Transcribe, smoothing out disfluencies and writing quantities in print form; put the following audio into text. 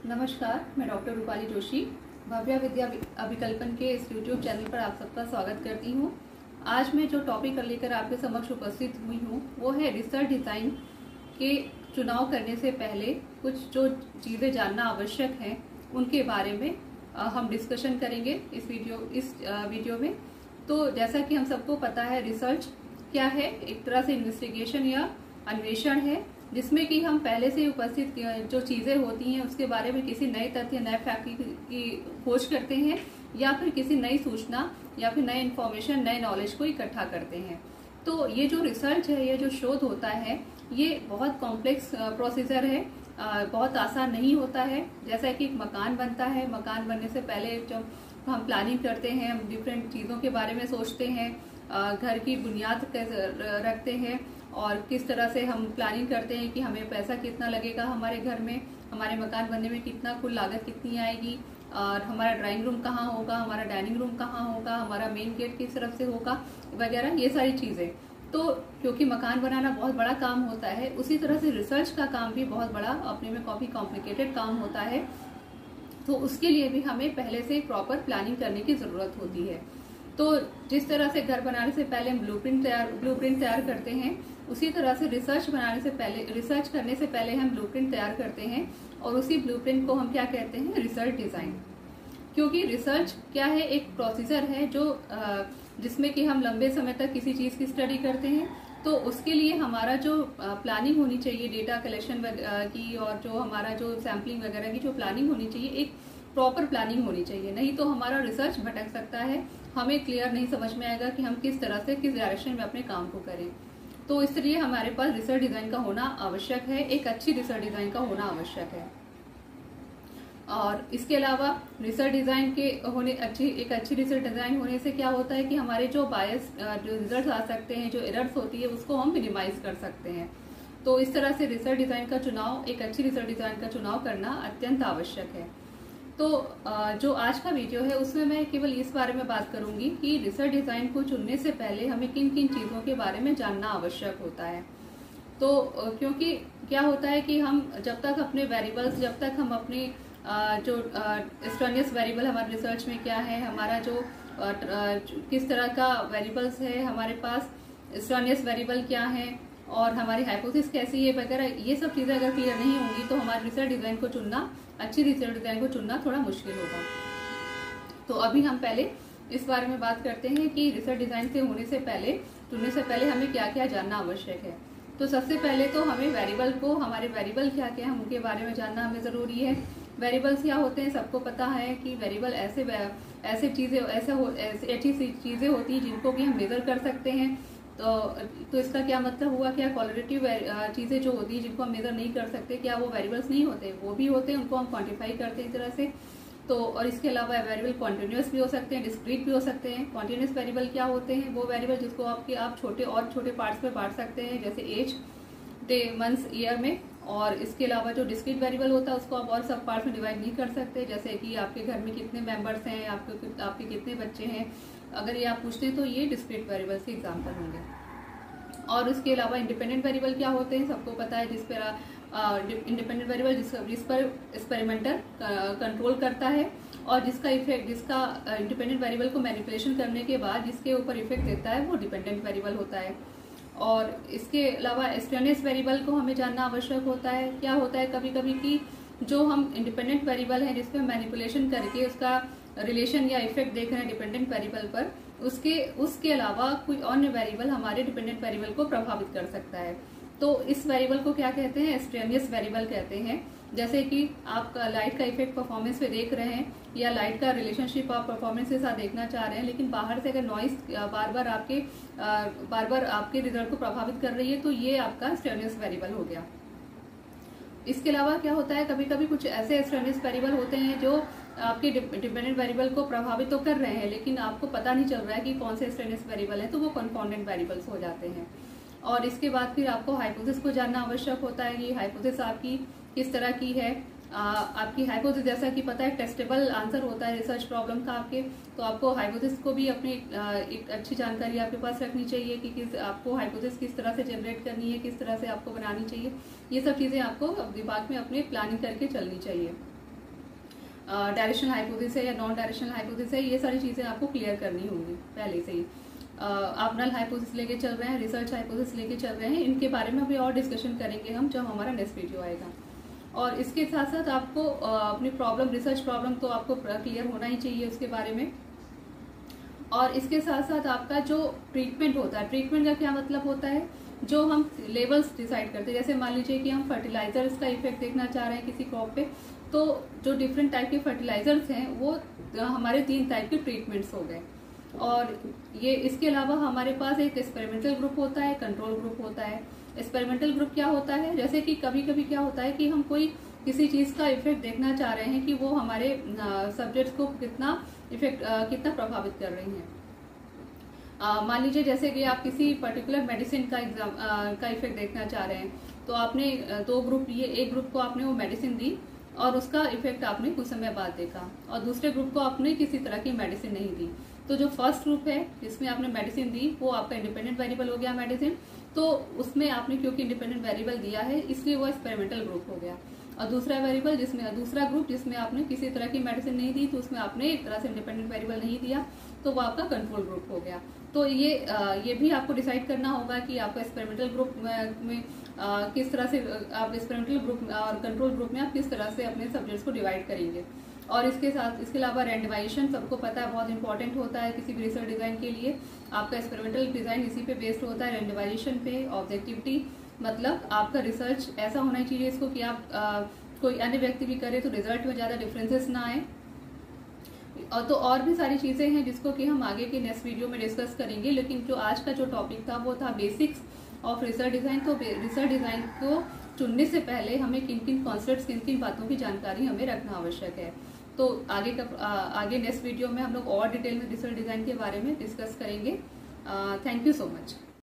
नमस्कार, मैं डॉक्टर रूपाली जोशी भव्या विद्या अभिकल्पन के इस यूट्यूब चैनल पर आप सबका स्वागत करती हूँ। आज मैं जो टॉपिक लेकर आपके समक्ष उपस्थित हुई हूँ वो है रिसर्च डिज़ाइन के चुनाव करने से पहले कुछ जो चीज़ें जानना आवश्यक हैं उनके बारे में हम डिस्कशन करेंगे इस वीडियो में। तो जैसा कि हम सबको पता है, रिसर्च क्या है? एक तरह से इन्वेस्टिगेशन या अन्वेषण है जिसमें कि हम पहले से उपस्थित जो चीजें होती हैं उसके बारे में किसी नए तथ्य, नए फैक्ट की खोज करते हैं या फिर किसी नई सूचना या फिर नए इन्फॉर्मेशन, नए नॉलेज को इकट्ठा करते हैं। तो ये जो रिसर्च है, ये जो शोध होता है, ये बहुत कॉम्प्लेक्स प्रोसीजर है, बहुत आसान नहीं होता है। जैसा कि एक मकान बनता है, मकान बनने से पहले जब हम प्लानिंग करते हैं, हम डिफरेंट चीज़ों के बारे में सोचते हैं, घर की बुनियाद रखते हैं और किस तरह से हम प्लानिंग करते हैं कि हमें पैसा कितना लगेगा हमारे घर में, हमारे मकान बनने में कितना कुल लागत कितनी आएगी, और हमारा ड्राइंग रूम कहाँ होगा, हमारा डाइनिंग रूम कहाँ होगा, हमारा मेन गेट किस तरफ से होगा वगैरह, ये सारी चीज़ें। तो क्योंकि मकान बनाना बहुत बड़ा काम होता है, उसी तरह से रिसर्च का काम भी बहुत बड़ा, अपने में काफ़ी कॉम्प्लिकेटेड काम होता है। तो उसके लिए भी हमें पहले से प्रॉपर प्लानिंग करने की ज़रूरत होती है। तो जिस तरह से घर बनाने से पहले हम ब्लूप्रिंट तैयार करते हैं, उसी तरह से रिसर्च करने से पहले हम ब्लूप्रिंट तैयार करते हैं और उसी ब्लूप्रिंट को हम क्या कहते हैं? Research design. क्योंकि रिसर्च क्या है? एक प्रोसीजर है जो जिसमें कि हम लंबे समय तक किसी चीज़ की स्टडी करते हैं। तो उसके लिए हमारा जो प्लानिंग होनी चाहिए, डेटा कलेक्शन की, और जो हमारा जो सैम्पलिंग वगैरह की जो प्लानिंग होनी चाहिए, एक प्रॉपर प्लानिंग होनी चाहिए। नहीं तो हमारा रिसर्च भटक सकता है, हमें क्लियर नहीं समझ में आएगा कि हम किस तरह से, किस डायरेक्शन में अपने काम को करें। तो इसलिए हमारे पास रिसर्च डिज़ाइन का होना आवश्यक है, एक अच्छी रिसर्च डिज़ाइन का होना आवश्यक है। और इसके अलावा रिसर्च डिज़ाइन के एक अच्छी रिसर्च डिज़ाइन होने से क्या होता है कि हमारे जो बायस जो रिजल्ट आ सकते हैं, जो एरर्स होती है, उसको हम मिनिमाइज कर सकते हैं। तो इस तरह से रिसर्च डिज़ाइन का चुनाव, एक अच्छी रिसर्च डिज़ाइन का चुनाव करना अत्यंत आवश्यक है। तो जो आज का वीडियो है उसमें मैं केवल इस बारे में बात करूंगी कि रिसर्च डिज़ाइन को चुनने से पहले हमें किन किन चीज़ों के बारे में जानना आवश्यक होता है। तो क्योंकि क्या होता है कि हम जब तक हम अपने जो एक्सट्रेनियस वेरिएबल हमारे रिसर्च में क्या है, हमारा जो किस तरह का वेरिएबल्स है हमारे पास, एक्सट्रेनियस वेरिएबल क्या है और हमारी हाइपोथेसिस कैसी है वगैरह, ये सब चीज़ें अगर क्लियर नहीं होंगी तो हमारे रिसर्च डिज़ाइन को चुनना, अच्छी रिसर्च डिज़ाइन को चुनना थोड़ा मुश्किल होगा। तो अभी हम पहले इस बारे में बात करते हैं कि रिसर्च डिज़ाइन चुनने से पहले हमें क्या क्या जानना आवश्यक है। तो सबसे पहले तो हमें हमारे वेरिएबल क्या क्या हैं उनके बारे में जानना हमें ज़रूरी है। वेरिएबल्स क्या होते हैं? सबको पता है कि वेरिएबल ऐसी चीज़ें होती हैं जिनको कि हम मेजर कर सकते हैं। तो इसका क्या मतलब हुआ? क्या क्वालिटेटिव चीज़ें जो होती हैं जिनको हम मेजर नहीं कर सकते, क्या वो वेरिएबल्स नहीं होते? वो भी होते हैं, उनको हम क्वांटिफाई करते हैं इस तरह से। तो और इसके अलावा वेरिएबल कॉन्टिन्यूस भी हो सकते हैं, डिस्क्रीट भी हो सकते हैं। कॉन्टिन्यूस वेरिएबल क्या होते हैं? वो वेरिएबल जिसको आप छोटे पार्ट्स में बांट सकते हैं, जैसे एज, डे, मंथ्स, ईयर में। और इसके अलावा जो डिस्क्रीट वेरिएबल होता है उसको आप और सब पार्ट्स में डिवाइड नहीं कर सकते, जैसे कि आपके घर में कितने मेंबर्स हैं, आपके कितने बच्चे हैं, अगर ये आप पूछते हैं तो ये डिस्क्रीट वेरिएबल्स के एग्जाम्पल होंगे। और इसके अलावा इंडिपेंडेंट वेरिएबल क्या होते हैं? सबको पता है, इंडिपेंडेंट वेरिएबल जिस पर एक्सपेरिमेंटर कंट्रोल करता है और जिसका इंडिपेंडेंट वेरिएबल को मैनिपुलेशन करने के बाद जिसके ऊपर इफेक्ट देता है, वो डिपेंडेंट वेरिएबल होता है। और इसके अलावा एक्सट्रेनियस वेरिएबल को हमें जानना आवश्यक होता है। क्या होता है कभी कभी कि जो हम इंडिपेंडेंट वेरिएबल है जिसपे मैनिपुलेशन करके उसका रिलेशन या इफेक्ट देख रहे हैं डिपेंडेंट वेरिएबल पर, उसके अलावा कोई अन्य वेरिएबल हमारे डिपेंडेंट वेरिएबल को प्रभावित कर सकता है। तो इस वेरिएबल को क्या कहते हैं? एक्सट्रेनियस वेरिएबल कहते हैं। जैसे कि आप लाइट का इफेक्ट परफॉर्मेंस पे देख रहे हैं या लाइट का रिलेशनशिप आप परफॉर्मेंस के साथ देखना चाह रहे हैं, लेकिन बाहर से अगर नॉइस बार बार आपके रिजल्ट को प्रभावित कर रही है, तो ये आपका एक्सट्रेनियस वेरिएबल हो गया। इसके अलावा क्या होता है, कभी कभी कुछ ऐसे एक्सट्रेनियस वेरिएबल होते हैं जो आपके डिपेंडेंट वेरिएबल को प्रभावित तो कर रहे हैं, लेकिन आपको पता नहीं चल रहा है कि कौन से एक्सट्रेनियस वेरिएबल है, तो वो कॉन्फाउंडेंट वेरिएबल्स हो जाते हैं। और इसके बाद फिर आपको हाइपोथेसिस को जानना आवश्यक होता है कि हाइपोथेसिस आपकी किस तरह की है। आपकी हाइपोथेसिस, जैसा कि पता है, टेस्टेबल आंसर होता है रिसर्च प्रॉब्लम का आपके। तो आपको हाइपोथेसिस को भी अपनी एक अच्छी जानकारी आपके पास रखनी चाहिए कि आपको हाइपोथेसिस किस तरह से जनरेट करनी है, किस तरह से आपको बनानी चाहिए। ये सब चीज़ें आपको दिमाग में अपने प्लानिंग करके चलनी चाहिए। डायरेक्शनल हाइपोथेसिस है या नॉन डायरेक्शनल हाइपोथेसिस है, ये सारी चीज़ें आपको क्लियर करनी होंगी पहले से ही। आप नल हाइपोथेसिस लेके चल रहे हैं, रिसर्च हाइपोथेसिस लेके चल रहे हैं, इनके बारे में अभी और डिस्कशन करेंगे हम जब हमारा नेक्स्ट वीडियो आएगा। और इसके साथ साथ आपको अपनी प्रॉब्लम, रिसर्च प्रॉब्लम तो आपको क्लियर होना ही चाहिए उसके बारे में। और इसके साथ साथ आपका जो ट्रीटमेंट होता है, ट्रीटमेंट का क्या मतलब होता है, जो हम लेवल्स डिसाइड करते हैं। जैसे मान लीजिए कि हम फर्टिलाइजर्स का इफेक्ट देखना चाह रहे हैं किसी क्रॉप पे, तो जो डिफरेंट टाइप के फर्टिलाइजर्स हैं वो हमारे 3 टाइप के ट्रीटमेंट्स हो गए। और ये इसके अलावा हमारे पास एक एक्सपेरिमेंटल ग्रुप होता है, कंट्रोल ग्रुप होता है। एक्सपेरिमेंटल ग्रुप क्या होता है, जैसे कि कभी कभी क्या होता है कि हम कोई किसी चीज का इफेक्ट देखना चाह रहे हैं कि वो हमारे सब्जेक्ट्स को कितना प्रभावित कर रही हैं। मान लीजिए जैसे कि आप किसी पर्टिकुलर मेडिसिन का इफेक्ट देखना चाह रहे हैं, तो आपने 2 ग्रुप लिए, एक ग्रुप को आपने वो मेडिसिन दी और उसका इफेक्ट आपने कुछ समय बाद देखा, और दूसरे ग्रुप को आपने किसी तरह की मेडिसिन नहीं दी। तो जो फर्स्ट ग्रुप है जिसमें आपने मेडिसिन दी वो आपका इंडिपेंडेंट वेरिएबल हो गया मेडिसिन, तो उसमें आपने क्योंकि इंडिपेंडेंट वेरिएबल दिया है इसलिए वो एक्सपेरिमेंटल ग्रुप हो गया। और दूसरा ग्रुप जिसमें आपने किसी तरह की मेडिसिन नहीं दी, तो उसमें आपने एक तरह से इंडिपेंडेंट वेरिएबल नहीं दिया, तो वो आपका कंट्रोल ग्रुप हो गया। तो ये भी आपको डिसाइड करना होगा कि आपका एक्सपेरिमेंटल ग्रुप में किस तरह से आप एक्सपेरिमेंटल ग्रुप और कंट्रोल ग्रुप में आप किस तरह से अपने सब्जेक्ट्स को डिवाइड करेंगे। और इसके अलावा रैंडमाइजेशन सबको पता है बहुत इंपॉर्टेंट होता है किसी भी रिसर्च डिजाइन के लिए। आपका एक्सपेरिमेंटल डिजाइन इसी पे बेस्ड होता है, रैंडमाइजेशन पे, ऑब्जेक्टिविटी, मतलब आपका रिसर्च ऐसा होना चाहिए इसको कि आप कोई अन्य व्यक्ति भी करे तो रिजल्ट में ज्यादा डिफरेंसेस ना आए। और तो और भी सारी चीजें हैं जिसको कि हम आगे के नेक्स्ट वीडियो में डिस्कस करेंगे, लेकिन जो आज का जो टॉपिक था वो था बेसिक्स ऑफ रिसर्च डिजाइन। तो रिसर्च डिजाइन को चुनने से पहले हमें किन किन कॉन्सेप्ट्स, किन किन बातों की जानकारी हमें रखना आवश्यक है। तो आगे नेक्स्ट वीडियो में हम लोग और डिटेल में रिसर्च डिजाइन के बारे में डिस्कस करेंगे। Thank you so much.